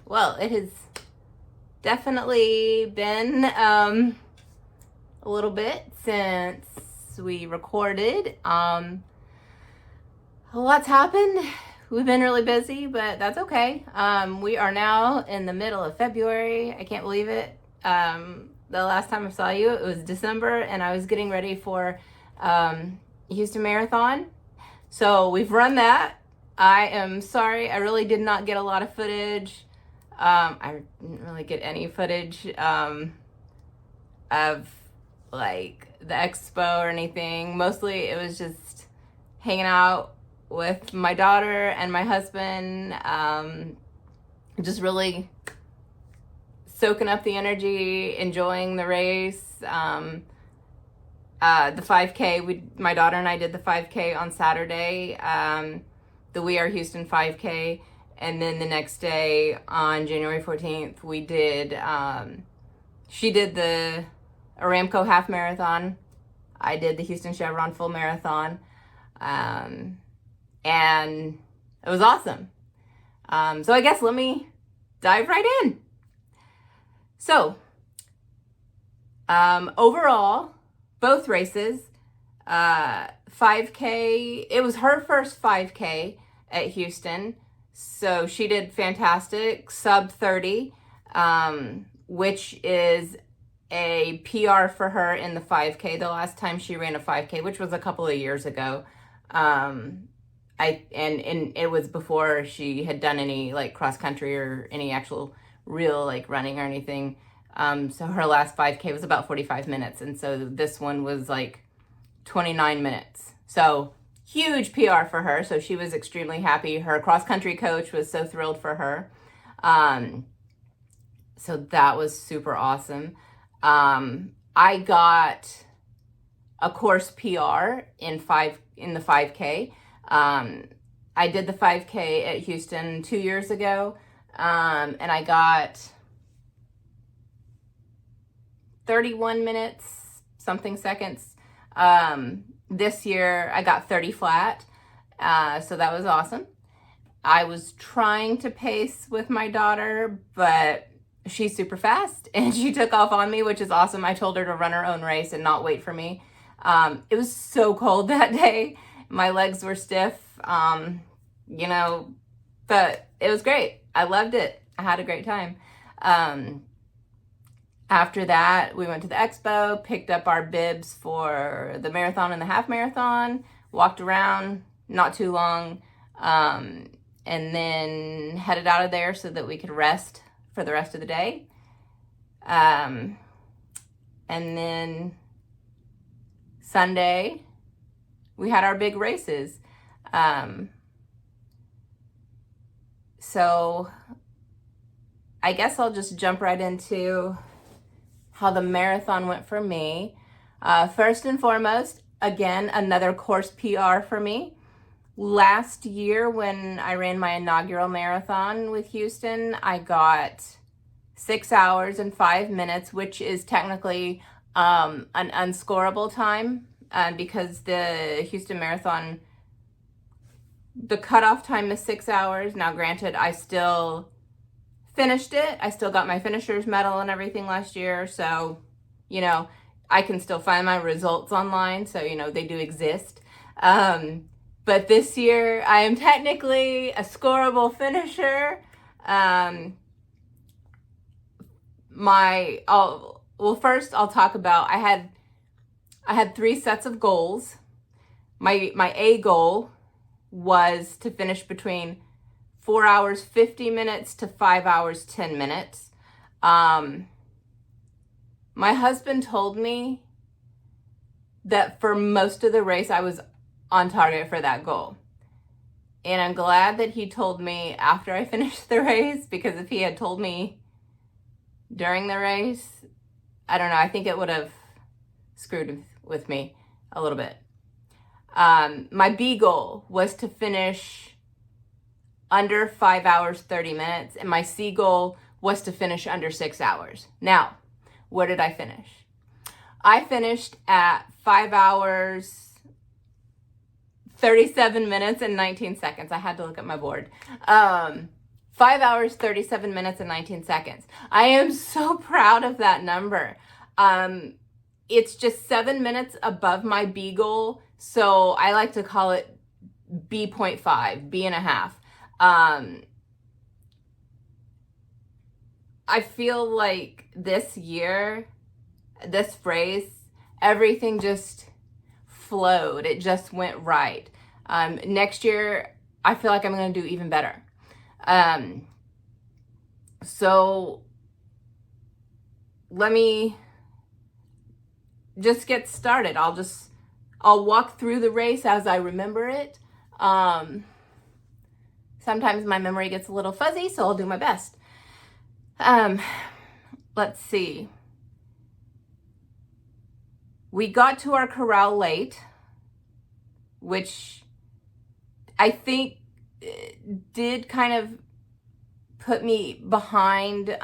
Well, it has definitely been a little bit since we recorded. A lot's happened. We've been really busy, but that's okay. We are now in the middle of February. I can't believe it. The last time I saw you, it was December, and I was getting ready for Houston Marathon. So we've run that. I am sorry. I really did not get a lot of footage. I didn't really get any footage of like the expo or anything. Mostly it was just hanging out with my daughter and my husband, just really soaking up the energy, enjoying the race. The 5K, my daughter and I did the 5K on Saturday, the We Are Houston 5K. And then the next day on January 14th, we did, she did the Aramco half marathon. I did the Houston Chevron full marathon. And it was awesome. So I guess let me dive right in. So, overall, both races, 5K, it was her first 5K at Houston. So she did fantastic, sub 30, which is a PR for her in the 5K. The last time she ran a 5K, which was a couple of years ago. And it was before she had done any like cross country or any actual real like running or anything. So her last 5K was about 45 minutes. And so this one was like 29 minutes. So huge PR for her. So she was extremely happy. Her cross country coach was so thrilled for her. So that was super awesome. I got a course PR in the 5K. I did the 5K at Houston 2 years ago. And I got 31 minutes, something seconds. This year I got 30 flat. So that was awesome. I was trying to pace with my daughter, but she's super fast and she took off on me, which is awesome. I told her to run her own race and not wait for me. It was so cold that day. My legs were stiff, but it was great. I loved it. I had a great time. After that, we went to the expo, picked up our bibs for the marathon and the half marathon, walked around, not too long, and then headed out of there so that we could rest for the rest of the day. And then Sunday, we had our big races. So I guess I'll just jump right into how the marathon went for me. First and foremost, again, another course PR for me. Last year when I ran my inaugural marathon with Houston, I got 6 hours and 5 minutes, which is technically an unscorable time because the Houston Marathon, the cutoff time is 6 hours. Now, granted, I still finished it. I still got my finisher's medal and everything last year. So, I can still find my results online. So, they do exist. But this year I am technically a scorable finisher. First I'll talk about, I had 3 sets of goals. My A goal was to finish between 4 hours, 50 minutes to 5 hours, 10 minutes. My husband told me that for most of the race, I was on target for that goal. And I'm glad that he told me after I finished the race, because if he had told me during the race, I don't know, I think it would have screwed with me a little bit. My B goal was to finish under 5 hours, 30 minutes. And my C goal was to finish under 6 hours. Now, where did I finish? I finished at 5 hours, 37 minutes and 19 seconds. I had to look at my board. 5 hours, 37 minutes, and 19 seconds. I am so proud of that number. It's just 7 minutes above my B goal, so I like to call it B.5, B and a half. I feel like this year, this phrase, everything just flowed. It just went right. Next year, I feel like I'm going to do even better. So let me just get started. I'll walk through the race as I remember it. Sometimes my memory gets a little fuzzy, so I'll do my best. Let's see. We got to our corral late, which I think did kind of put me behind.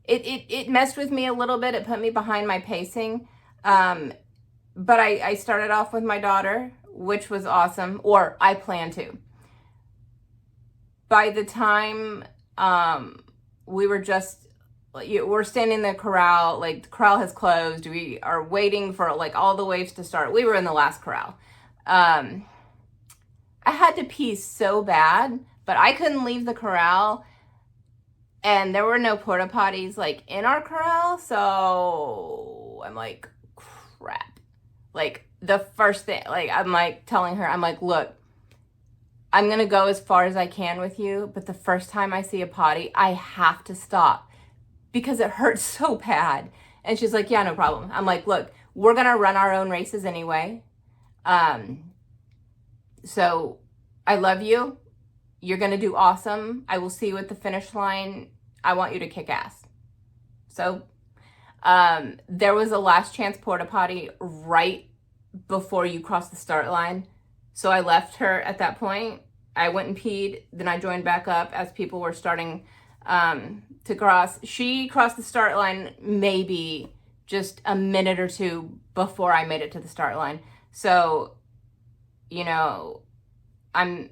It messed with me a little bit. It put me behind my pacing. But I started off with my daughter, which was awesome, or I plan to. By the time we're standing in the corral, like the corral has closed. We are waiting for like all the waves to start. We were in the last corral. I had to pee so bad, but I couldn't leave the corral, and there were no porta potties like in our corral. So I'm like, crap. Like the first thing, like I'm like telling her, I'm like, look, I'm going to go as far as I can with you, but the first time I see a potty, I have to stop because it hurts so bad. And she's like, yeah, no problem. I'm like, look, we're going to run our own races anyway. So I love you. You're going to do awesome. I will see you at the finish line. I want you to kick ass. So there was a last chance porta potty right before you cross the start line. So I left her at that point. I went and peed. Then I joined back up as people were starting to cross. She crossed the start line maybe just a minute or two before I made it to the start line. So, you know, I'm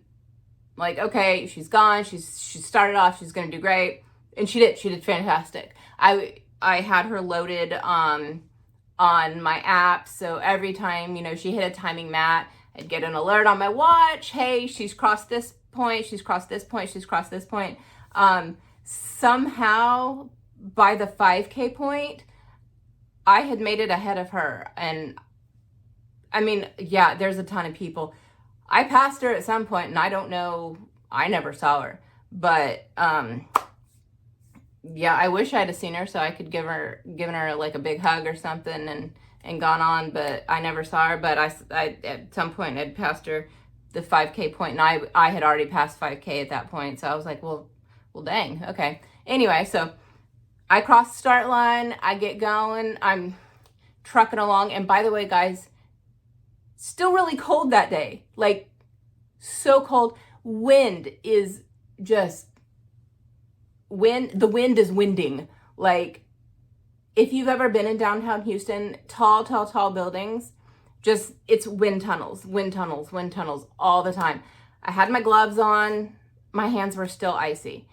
like, okay, she's gone. She started off. She's going to do great. And she did. She did fantastic. I had her loaded on my app. So every time, you know, she hit a timing mat, I'd get an alert on my watch. Hey, she's crossed this point. She's crossed this point. She's crossed this point. Somehow by the 5K point, I had made it ahead of her. And I mean, yeah, there's a ton of people. I passed her at some point, and I don't know, I never saw her, but, yeah, I wish I'd have seen her so I could given her like a big hug or something and gone on, but I never saw her. But I at some point I'd passed her the 5K point, and I had already passed 5K at that point. So I was like, well, dang. Okay. Anyway, so I cross the start line. I get going. I'm trucking along. And by the way, guys, still really cold that day. Like so cold. Wind is just the wind is winding. Like if you've ever been in downtown Houston, tall buildings, just it's wind tunnels all the time. I had my gloves on. My hands were still icy.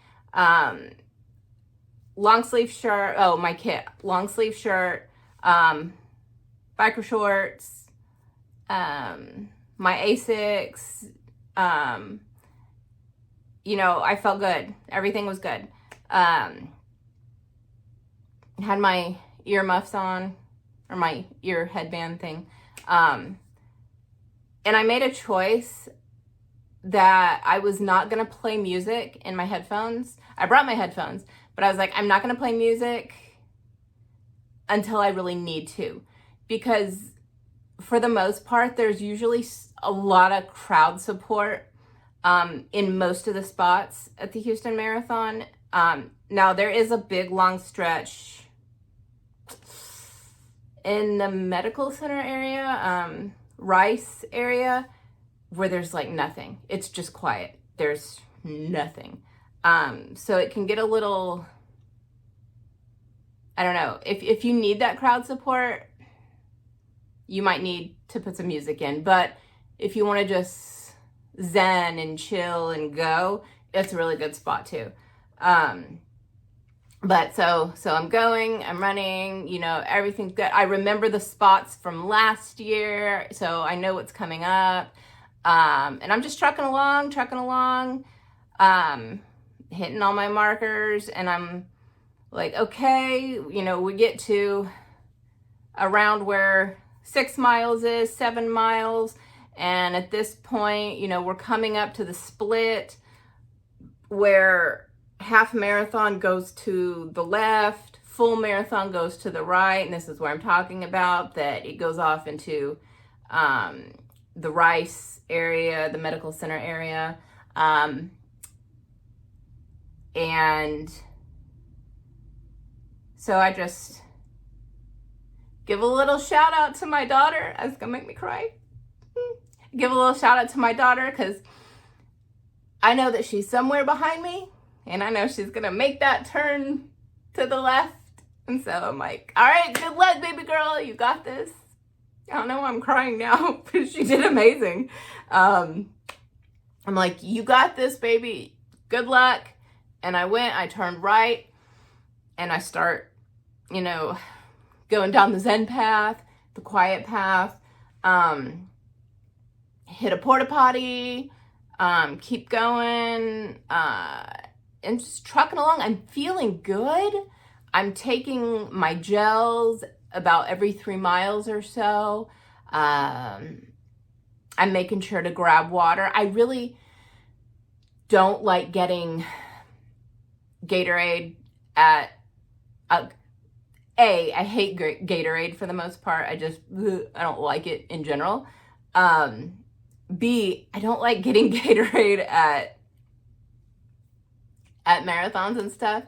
Long sleeve shirt. Oh, my kit. Long sleeve shirt. Biker shorts. My Asics. You know, I felt good. Everything was good. Had my earmuffs on, or my ear headband thing. And I made a choice that I was not going to play music in my headphones. I brought my headphones, but I was like, I'm not going to play music until I really need to. Because for the most part, there's usually a lot of crowd support in most of the spots at the Houston Marathon. Now, there is a big, long stretch in the medical center area, Rice area, where there's like nothing. It's just quiet. There's nothing. So it can get a little, I don't know, if you need that crowd support, you might need to put some music in. But if you want to just zen and chill and go, it's a really good spot too. But so I'm running, you know, everything's good. I remember the spots from last year, so I know what's coming up. And I'm just trucking along, hitting all my markers, and I'm like, okay, you know, we get to around where 6 miles is, 7 miles. And at this point, you know, we're coming up to the split where half marathon goes to the left, full marathon goes to the right. And this is where I'm talking about that it goes off into the Rice area, the medical center area. And so I just give a little shout out to my daughter. That's gonna make me cry. Give a little shout out to my daughter because I know that she's somewhere behind me, and I know she's gonna make that turn to the left. And so I'm like, all right, good luck, baby girl. You got this. I don't know why I'm crying now, but she did amazing. I'm like, you got this, baby. Good luck. And I turned right, and I start, you know, going down the Zen path, the quiet path, hit a porta potty, keep going, and just trucking along. I'm feeling good. I'm taking my gels about every 3 miles or so. I'm making sure to grab water. I really don't like getting Gatorade at I hate Gatorade for the most part. I don't like it in general. B, I don't like getting Gatorade at marathons and stuff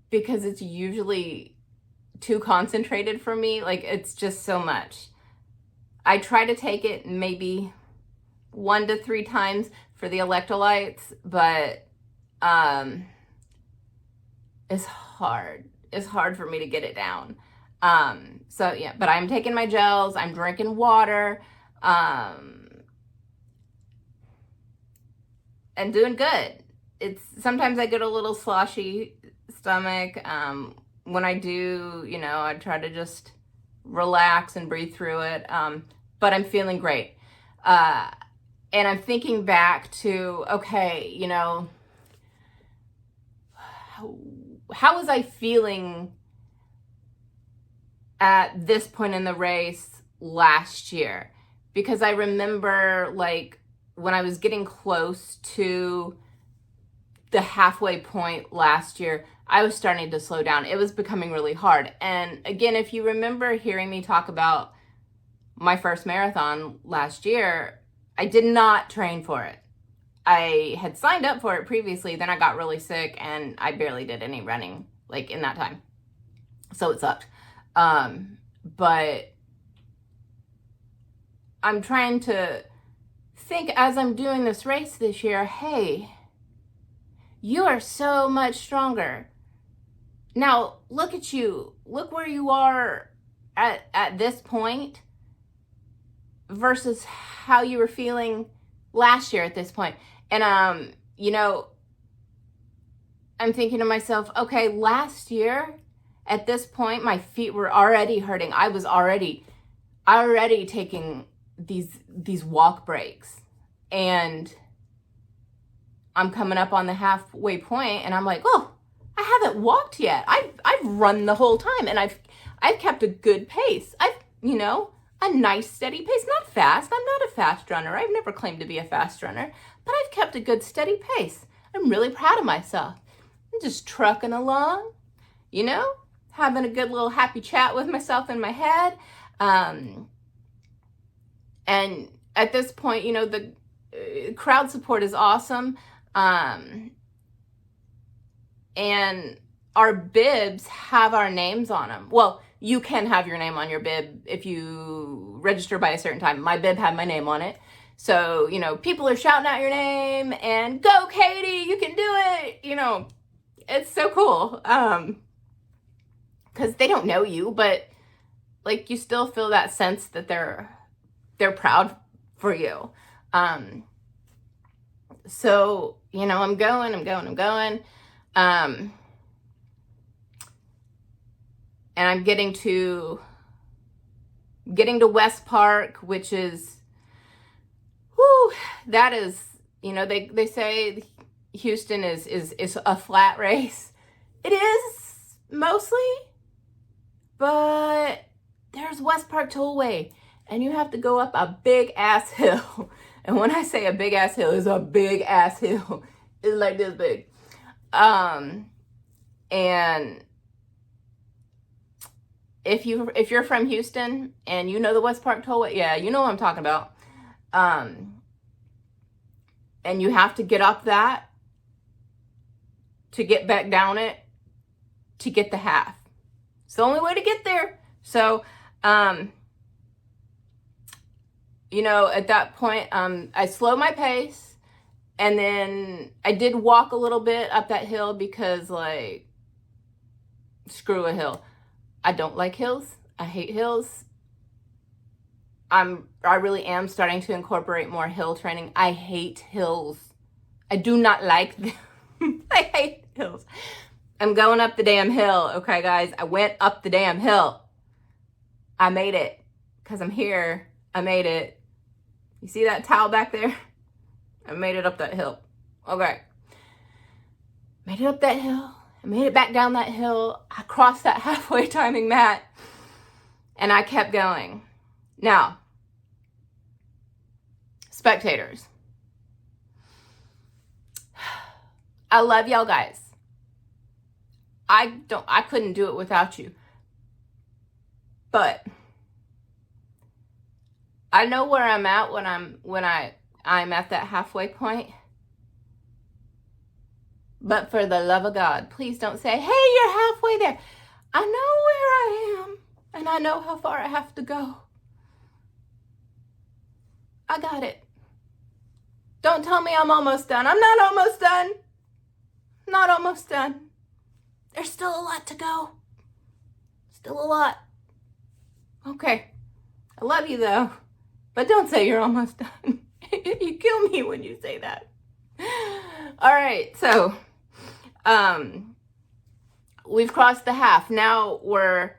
because it's usually too concentrated for me. Like, it's just so much. I try to take it maybe 1 to 3 times for the electrolytes, but it's hard. It's hard for me to get it down. So yeah, but I'm taking my gels, I'm drinking water, and doing good. Sometimes I get a little sloshy stomach. When I do, you know, I try to just relax and breathe through it. But I'm feeling great. And I'm thinking back to, okay, you know, how was I feeling at this point in the race last year? Because I remember, like, when I was getting close to the halfway point last year, I was starting to slow down. It was becoming really hard. And again, if you remember hearing me talk about my first marathon last year, I did not train for it. I had signed up for it previously, then I got really sick and I barely did any running, like, in that time. So it sucked. But I'm trying to think as I'm doing this race this year, hey, you are so much stronger. Now, look at you. Look where you are at this point versus how you were feeling last year at this point. And, you know, I'm thinking to myself, okay, last year at this point, my feet were already hurting. I was already taking these walk breaks, and I'm coming up on the halfway point and I'm like, oh, I haven't walked yet. I've run the whole time, and I've kept a good pace. You know, a nice steady pace, not fast. I'm not a fast runner. I've never claimed to be a fast runner, but I've kept a good steady pace. I'm really proud of myself. I'm just trucking along, you know, having a good little happy chat with myself in my head. And at this point, you know, the crowd support is awesome. And our bibs have our names on them. Well, you can have your name on your bib if you register by a certain time. My bib had my name on it. So, you know, people are shouting out your name and go, Katie, you can do it. You know, it's so cool. 'Cause they don't know you, but like, you still feel that sense that they're proud for you. So, you know, I'm going. And I'm getting to West Park, which is, whew, that is, you know, they say Houston is a flat race. It is mostly, but there's West Park Tollway, and you have to go up a big ass hill. And when I say a big ass hill, it's a big ass hill. It's like this big. And if you're from Houston and you know the West Park Tollway, yeah, you know what I'm talking about. And you have to get up that to get back down it to get the half. It's the only way to get there. So, you know, at that point, I slowed my pace, and then I did walk a little bit up that hill because, like, screw a hill. I don't like hills. I hate hills. I really am starting to incorporate more hill training. I hate hills. I do not like them. I hate hills. I'm going up the damn hill, okay, guys? I went up the damn hill. I made it because I'm here. I made it. You see that towel back there? I made it up that hill. Okay. Made it up that hill. I made it back down that hill. I crossed that halfway timing mat, and I kept going. Now, spectators, I love y'all guys. I couldn't do it without you. But I know where I'm at when I'm at that halfway point. But for the love of God, please don't say, hey, you're halfway there. I know where I am, and I know how far I have to go. I got it. Don't tell me I'm almost done. I'm not almost done. Not almost done. There's still a lot to go. Still a lot. Okay. I love you, though. But don't say you're almost done. You kill me when you say that. All right, so we've crossed the half. Now we're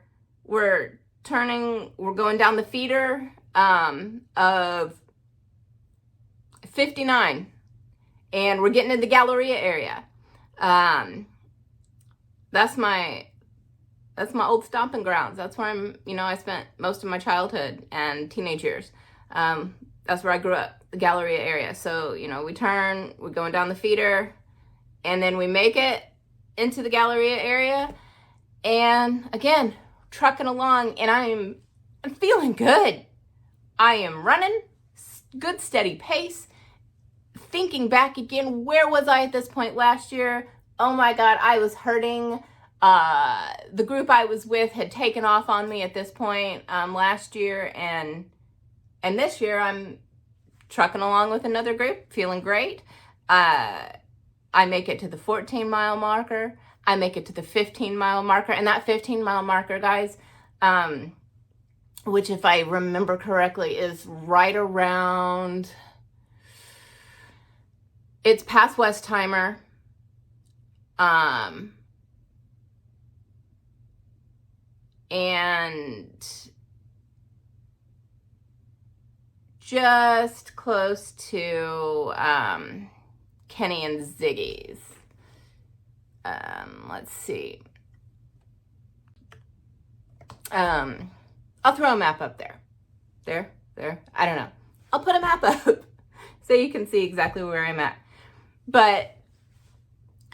going down the feeder of 59, and we're getting in the Galleria area. That's my old stomping grounds. That's where I spent most of my childhood and teenage years. That's where I grew up, the Galleria area. So, we're going down the feeder, and then we make it into the Galleria area, and again, trucking along, and I'm feeling good. I am running, good steady pace. Thinking back again, where was I at this point last year? Oh my God, I was hurting. The group I was with had taken off on me at this point last year, and this year I'm trucking along with another group, feeling great. I make it to the 14-mile marker. I make it to the 15-mile marker, and that 15-mile marker, guys, which if I remember correctly is right around, it's past Westheimer. And just close to Kenny and Ziggy's. Let's see. I'll throw a map up there. There. I don't know. I'll put a map up so you can see exactly where I'm at. But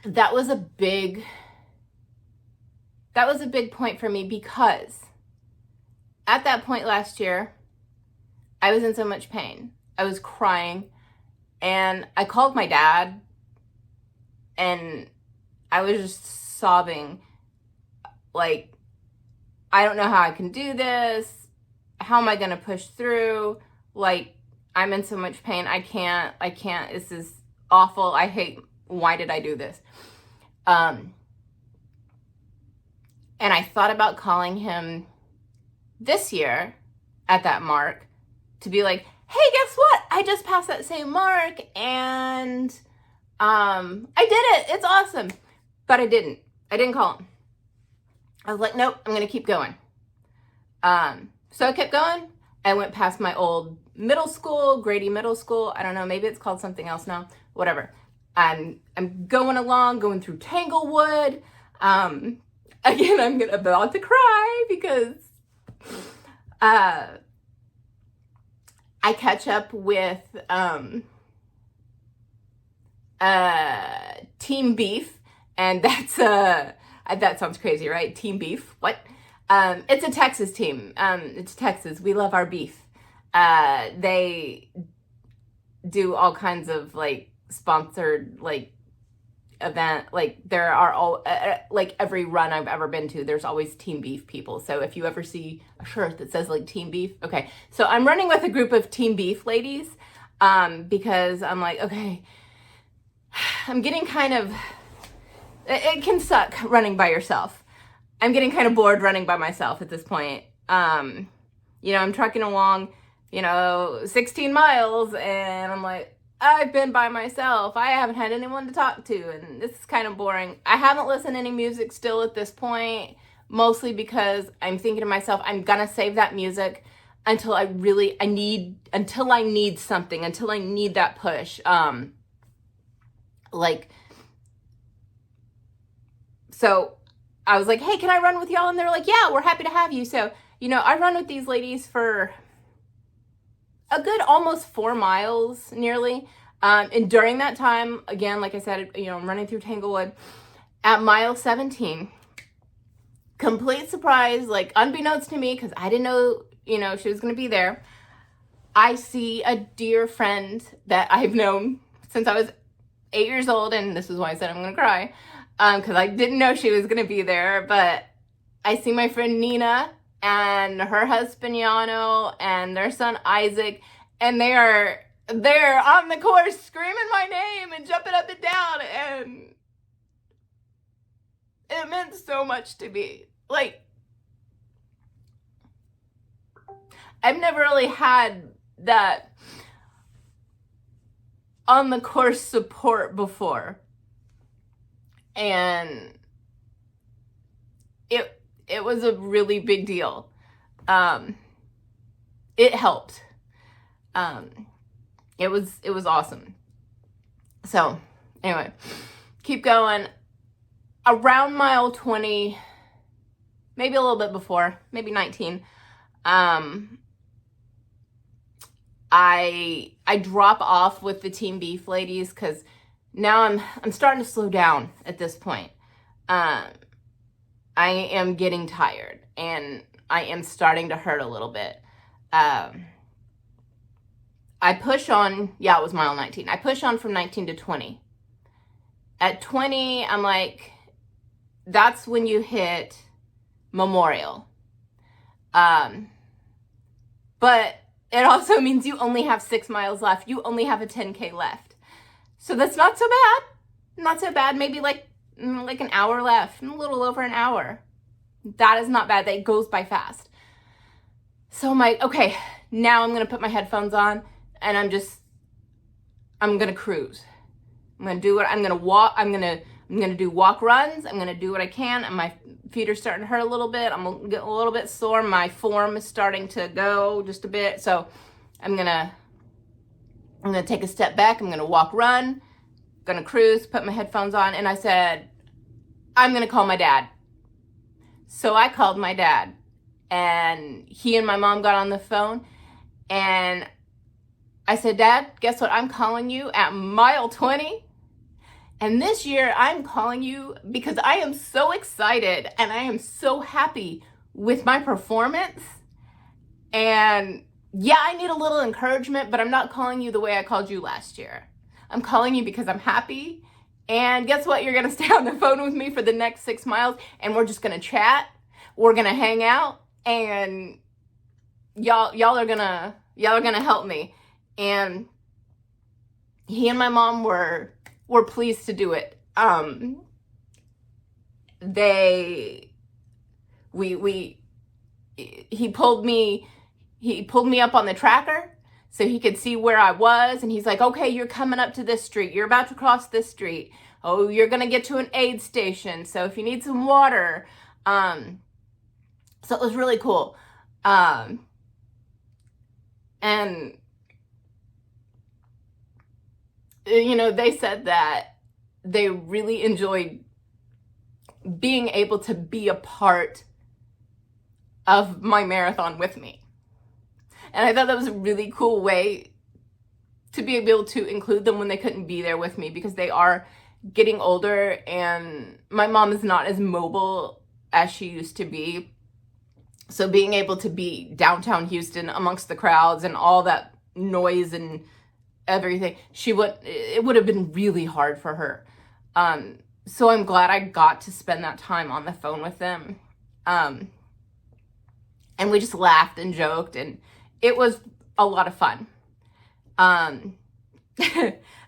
that was a big point for me, because at that point last year, I was in so much pain. I was crying, and I called my dad, and I was just sobbing, like, I don't know how I can do this. How am I going to push through? Like, I'm in so much pain. I can't. This is awful. I hate. Why did I do this? And I thought about calling him this year at that mark to be like, hey, guess what? I just passed that same mark, and I did it. It's awesome. But I didn't call him. I was like, nope, I'm going to keep going. So I kept going. I went past my old middle school, Grady Middle School. I don't know, maybe it's called something else now. Whatever. I'm going along, going through Tanglewood. Again, I'm about to cry because I catch up with Team Beef, and that's that sounds crazy, right? Team Beef. What? It's a Texas team. It's Texas. We love our beef. They do all kinds of like sponsored like event. Like there are all like every run I've ever been to, there's always Team Beef people. So if you ever see a shirt that says like Team Beef, okay. So I'm running with a group of Team Beef ladies because I'm like, okay, I'm getting kind of, it can suck running by yourself. I'm getting kind of bored running by myself at this point. You know, I'm trucking along, 16 miles, and I'm like, I've been by myself. I haven't had anyone to talk to, and this is kind of boring. I haven't listened to any music still at this point, mostly because I'm thinking to myself, I'm gonna save that music until I need something, until I need that push. So I was like, hey, can I run with y'all? And they're like, yeah, we're happy to have you. So, I run with these ladies for a good almost 4 miles nearly. And during that time, again, like I said, I'm running through Tanglewood at mile 17. Complete surprise, like unbeknownst to me, because I didn't know, she was going to be there. I see a dear friend that I've known since I was 8 years old. And this is why I said I'm going to cry. Because I didn't know she was going to be there. But I see my friend Nina and her husband Yano and their son Isaac, and they're on the course screaming my name and jumping up and down, and it meant so much to me. Like, I've never really had that on the course support before, and it was a really big deal. It helped. It was awesome. So anyway, keep going. Around mile 20, maybe a little bit before, maybe 19, I drop off with the Team Beef ladies because now I'm starting to slow down at this point. I am getting tired, and I am starting to hurt a little bit. I push on, it was mile 19. I push on from 19 to 20. At 20, I'm like, that's when you hit Memorial. But it also means you only have 6 miles left. You only have a 10K left. So that's not so bad. Not so bad. Maybe like an hour left, a little over an hour. That is not bad. That goes by fast. So I'm like, okay, now I'm going to put my headphones on, and I'm going to cruise. I'm going to walk. I'm going to do walk runs. I'm going to do what I can. And my feet are starting to hurt a little bit. I'm going to get a little bit sore. My form is starting to go just a bit. So I'm going to take a step back. I'm going to walk, run, going to cruise, put my headphones on. And I said, I'm going to call my dad. So I called my dad, and he and my mom got on the phone, and I said, Dad, guess what? I'm calling you at mile 20. And this year I'm calling you because I am so excited and I am so happy with my performance. And yeah, I need a little encouragement, but I'm not calling you the way I called you last year. I'm calling you because I'm happy. And guess what? You're going to stay on the phone with me for the next 6 miles, and we're just going to chat. We're going to hang out, and y'all are going to help me. And he and my mom were pleased to do it. He pulled me up on the tracker so he could see where I was. And he's like, okay, you're coming up to this street. You're about to cross this street. Oh, you're going to get to an aid station. So if you need some water. So it was really cool. And, you know, they said that they really enjoyed being able to be a part of my marathon with me. And I thought that was a really cool way to be able to include them when they couldn't be there with me, because they are getting older and my mom is not as mobile as she used to be. So being able to be downtown Houston amongst the crowds and all that noise and everything, it would have been really hard for her. So I'm glad I got to spend that time on the phone with them. And we just laughed and joked, and it was a lot of fun.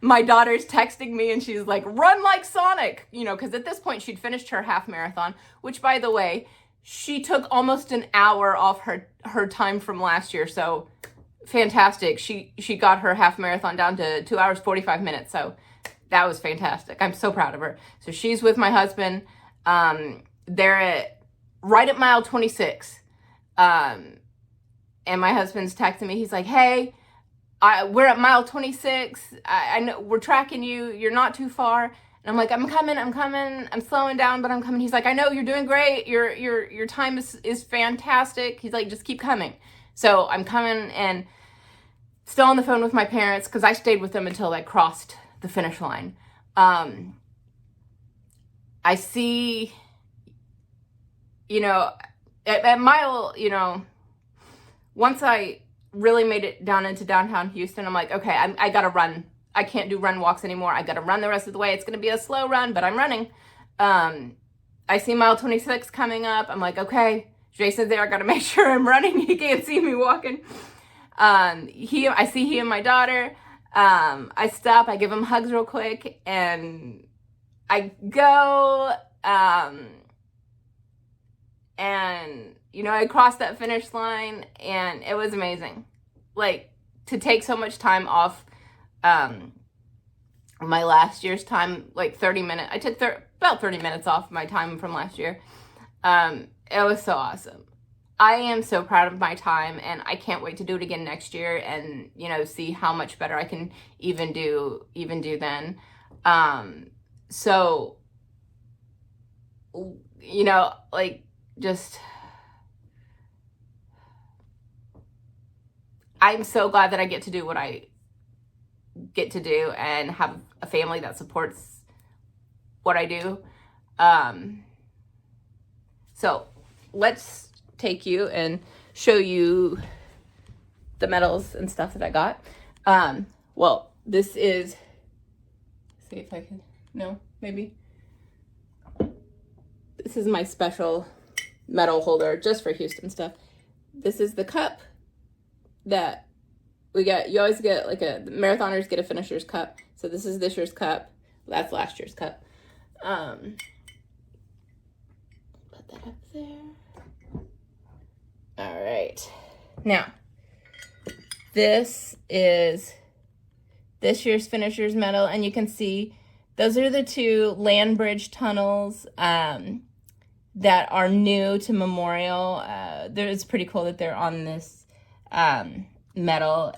My daughter's texting me and she's like, run like Sonic, you know, because at this point she'd finished her half marathon, which, by the way, she took almost an hour off her time from last year. So fantastic. She got her half marathon down to 2 hours, 45 minutes. So that was fantastic. I'm so proud of her. So she's with my husband. They're right at mile 26. And my husband's texting me. He's like, hey, we're at mile 26. I know we're tracking you. You're not too far. And I'm like, I'm coming. I'm slowing down, but I'm coming. He's like, I know you're doing great. Your time is fantastic. He's like, just keep coming. So I'm coming and still on the phone with my parents, because I stayed with them until I crossed the finish line. I see, you know, at mile, you know, once I really made it down into downtown Houston, I'm like, okay, I gotta run. I can't do run walks anymore. I gotta run the rest of the way. It's gonna be a slow run, but I'm running. I see mile 26 coming up. I'm like, okay, Jason's there. I gotta make sure I'm running. He can't see me walking. I see he and my daughter. I stop. I give him hugs real quick, and I go. And you know, I crossed that finish line, and it was amazing. Like, to take so much time off. My last year's time, like 30 minutes. I took about 30 minutes off my time from last year. It was so awesome. I am so proud of my time, and I can't wait to do it again next year and, you know, see how much better I can even do then. So, you know, like, just, I'm so glad that I get to do what I get to do and have a family that supports what I do. So let's take you and show you the medals and stuff that I got. Well, this is, see if I can, no, maybe. This is my special medal holder just for Houston stuff. This is the cup that we get. You always get, like, the marathoners get a finisher's cup. So this is this year's cup. That's last year's cup. Put that up there. All right. Now, this is this year's finisher's medal, and you can see those are the two land bridge tunnels that are new to Memorial. It's pretty cool that they're on this medal.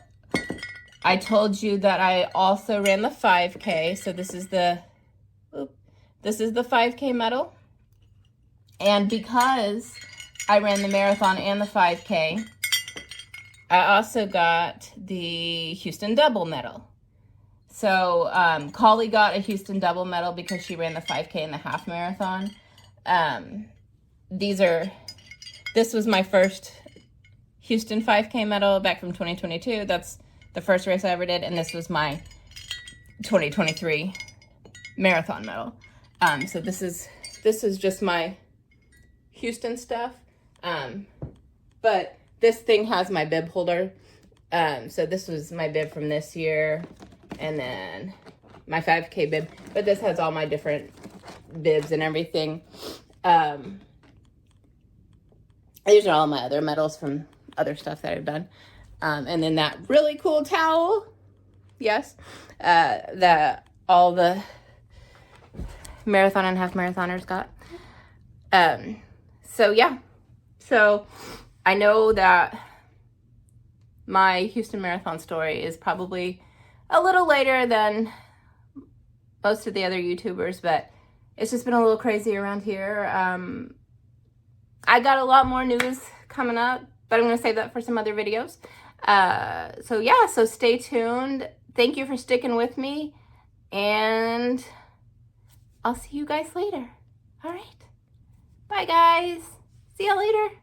I told you that I also ran the 5K, so this is the 5K medal. And because I ran the marathon and the 5K, I also got the Houston double medal. So Collie got a Houston double medal because she ran the 5K and the half marathon. This was my first Houston 5K medal back from 2022. That's the first race I ever did, and this was my 2023 marathon medal. So this is just my Houston stuff. But this thing has my bib holder. So this was my bib from this year, and then my 5K bib. But this has all my different bibs and everything. These are all my other medals from other stuff that I've done. And then that really cool towel. Yes. That all the marathon and half marathoners got. So yeah. So I know that my Houston Marathon story is probably a little later than most of the other YouTubers, but it's just been a little crazy around here. I got a lot more news coming up, but I'm going to save that for some other videos. So yeah, so stay tuned. Thank you for sticking with me, and I'll see you guys later. All right. Bye, guys. See you later.